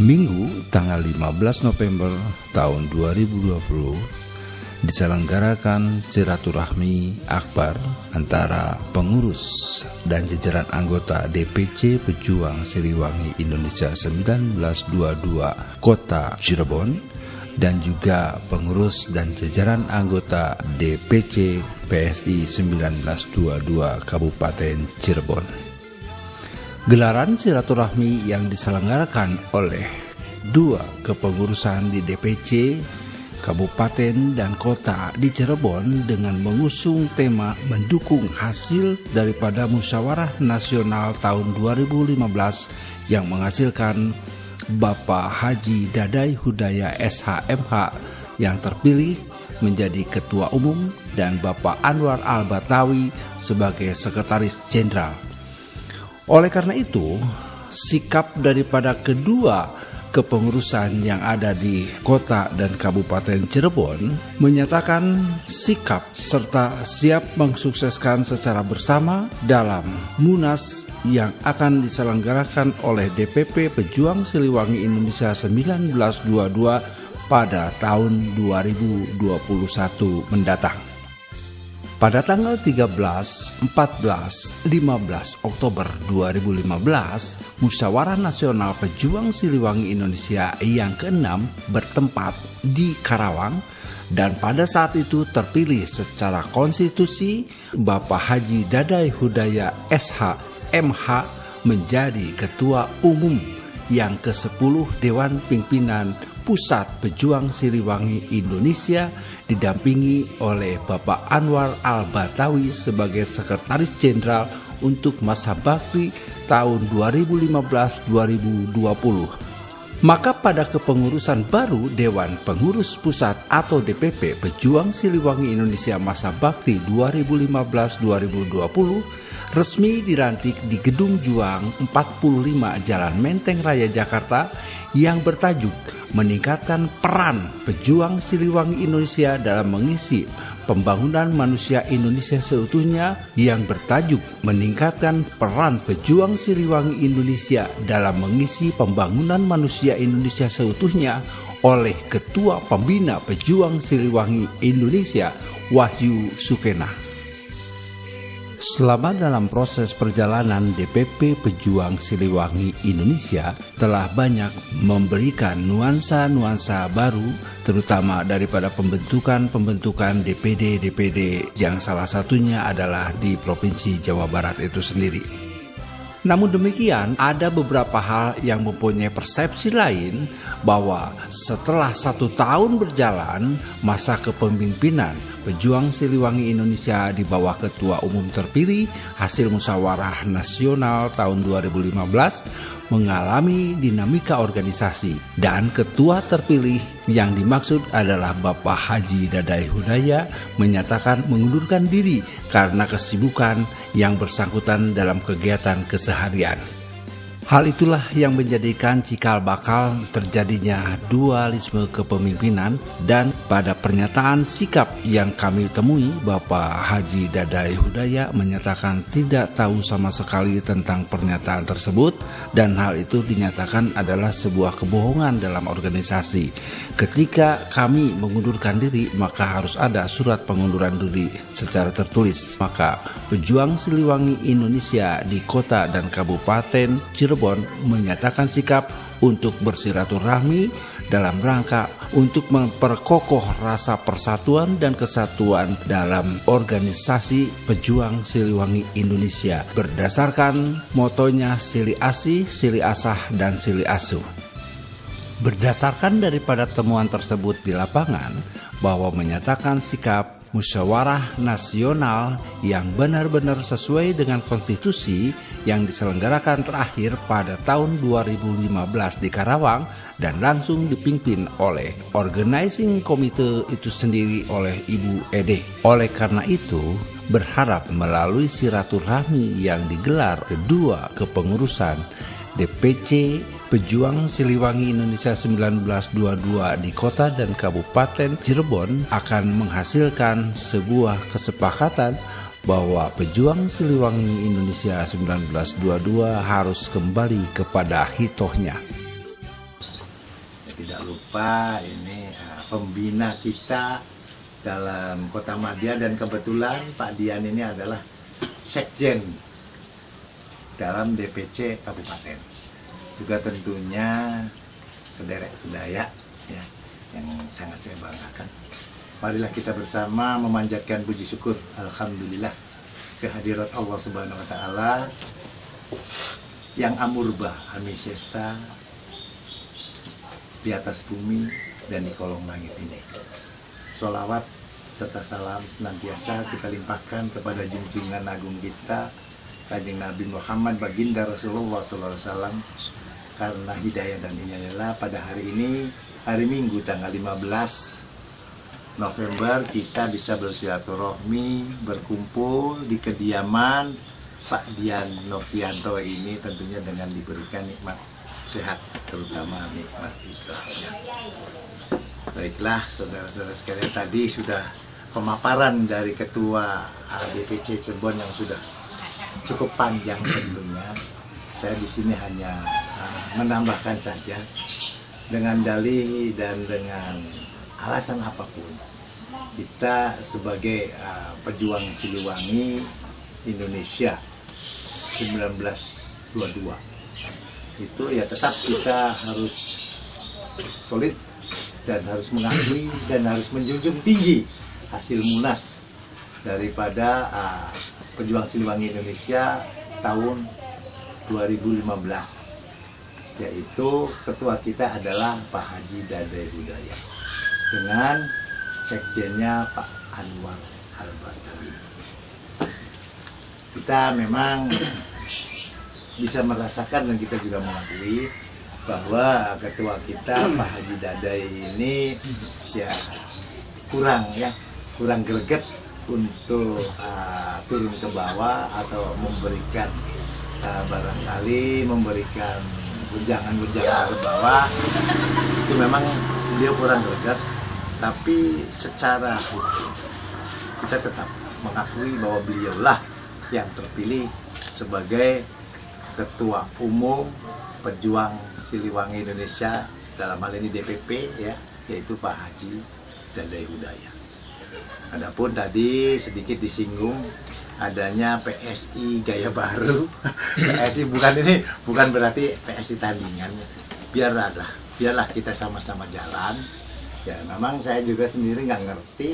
Minggu tanggal 15 November tahun 2020 diselenggarakan silaturahmi akbar antara pengurus dan jajaran anggota DPC Pejuang Siliwangi Indonesia 1922 Kota Cirebon dan juga pengurus dan jajaran anggota DPC PSI 1922 Kabupaten Cirebon. Gelaran silaturahmi yang diselenggarakan oleh dua kepengurusan di DPC Kabupaten dan Kota di Cirebon dengan mengusung tema mendukung hasil daripada Musyawarah Nasional tahun 2015 yang menghasilkan Bapak Haji Dadai Hudaya SHMH yang terpilih menjadi Ketua Umum dan Bapak Anwar Al-Batawi sebagai Sekretaris Jenderal. Oleh karena itu, sikap daripada kedua kepengurusan yang ada di Kota dan Kabupaten Cirebon menyatakan sikap serta siap mensukseskan secara bersama dalam Munas yang akan diselenggarakan oleh DPP Pejuang Siliwangi Indonesia 1922 pada tahun 2021 mendatang. Pada tanggal 13, 14, 15 Oktober 2015, Musyawarah Nasional Pejuang Siliwangi Indonesia yang ke-6 bertempat di Karawang dan pada saat itu terpilih secara konstitusi Bapak Haji Dadai Hudaya SHMH menjadi Ketua Umum yang ke-10 Dewan Pimpinan Pusat Pejuang Siliwangi Indonesia didampingi oleh Bapak Anwar Al-Batawi sebagai Sekretaris Jenderal untuk masa bakti tahun 2015-2020. Maka pada kepengurusan baru Dewan Pengurus Pusat atau DPP Pejuang Siliwangi Indonesia masa bakti 2015-2020 resmi dilantik di Gedung Juang 45 Jalan Menteng Raya Jakarta yang bertajuk meningkatkan peran pejuang Siliwangi Indonesia dalam mengisi pembangunan manusia Indonesia seutuhnya yang bertajuk meningkatkan peran pejuang Siliwangi Indonesia dalam mengisi pembangunan manusia Indonesia seutuhnya oleh Ketua Pembina Pejuang Siliwangi Indonesia Wahyu Sukena. Selama dalam proses perjalanan DPP Pejuang Siliwangi Indonesia telah banyak memberikan nuansa-nuansa baru terutama daripada pembentukan DPD yang salah satunya adalah di Provinsi Jawa Barat itu sendiri. Namun demikian ada beberapa hal yang mempunyai persepsi lain bahwa setelah 1 tahun berjalan masa kepemimpinan Pejuang Siliwangi Indonesia di bawah Ketua Umum terpilih hasil Musyawarah Nasional tahun 2015 mengalami dinamika organisasi dan Ketua terpilih yang dimaksud adalah Bapak Haji Dadai Hudaya menyatakan mengundurkan diri karena kesibukan yang bersangkutan dalam kegiatan keseharian. Hal itulah yang menjadikan cikal bakal terjadinya dualisme kepemimpinan dan pada pernyataan sikap yang kami temui Bapak Haji Dadai Hudaya menyatakan tidak tahu sama sekali tentang pernyataan tersebut dan hal itu dinyatakan adalah sebuah kebohongan dalam organisasi. Ketika kami mengundurkan diri maka harus ada surat pengunduran diri secara tertulis. Maka Pejuang Siliwangi Indonesia di Kota dan Kabupaten Cirebon menyatakan sikap untuk bersilaturahmi dalam rangka untuk memperkokoh rasa persatuan dan kesatuan dalam organisasi Pejuang Siliwangi Indonesia berdasarkan motonya Sili Asih, Sili Asah, dan Sili Asuh. Berdasarkan daripada temuan tersebut di lapangan bahwa menyatakan sikap Musyawarah Nasional yang benar-benar sesuai dengan konstitusi yang diselenggarakan terakhir pada tahun 2015 di Karawang dan langsung dipimpin oleh organizing komite itu sendiri oleh Ibu Ede. Oleh karena itu, berharap melalui silaturahmi yang digelar kedua kepengurusan DPC Pejuang Siliwangi Indonesia 1922 di Kota dan Kabupaten Cirebon akan menghasilkan sebuah kesepakatan bahwa Pejuang Siliwangi Indonesia 1922 harus kembali kepada hitohnya. Tidak lupa ini pembina kita dalam Kota Madya, dan kebetulan Pak Dian ini adalah sekjen dalam DPC Kabupaten. Juga tentunya sederek-sedaya ya, yang sangat saya banggakan. Marilah kita bersama memanjatkan puji syukur, alhamdulillah, kehadirat Allah Subhanahu wa Ta'ala yang amurba amisesa di atas bumi dan di kolong langit ini. Sholawat serta salam senantiasa kita limpahkan kepada junjungan agung kita, Kanjeng Nabi Muhammad baginda Rasulullah SAW, karena hidayah dan inayah pada hari ini, hari Minggu tanggal 15 November, kita bisa bersilaturahmi, berkumpul di kediaman Pak Dian Novianto ini, tentunya dengan diberikan nikmat sehat, terutama nikmat Islamnya. Baiklah saudara-saudara sekalian, tadi sudah pemaparan dari Ketua DPC Cirebon yang sudah cukup panjang tentunya. Saya di sini hanya menambahkan saja dengan dalih dan dengan alasan apapun, kita sebagai pejuang Siliwangi Indonesia 1922 itu ya tetap kita harus solid dan harus mengakui dan harus menjunjung tinggi hasil munas daripada pejuang Siliwangi Indonesia tahun 2015, yaitu ketua kita adalah Pak Haji Dadai Hudayah dengan sekjennya Pak Anwar Al-Batawi. Kita memang bisa merasakan dan kita juga mengakui bahwa ketua kita Pak Haji Dadai ini ya kurang greget untuk turun ke bawah atau memberikan barangkali memberikan gunjangan-gunjangan ke bawah. Itu memang beliau kurang greget. Tapi secara hukum kita tetap mengakui bahwa beliaulah yang terpilih sebagai Ketua Umum Pejuang Siliwangi Indonesia, dalam hal ini DPP ya, yaitu Pak Haji Dadai Hudayah. Adapun tadi sedikit disinggung adanya PSI gaya baru. PSI bukan berarti PSI tandingan. Biarlah kita sama-sama jalan. Ya memang saya juga sendiri nggak ngerti.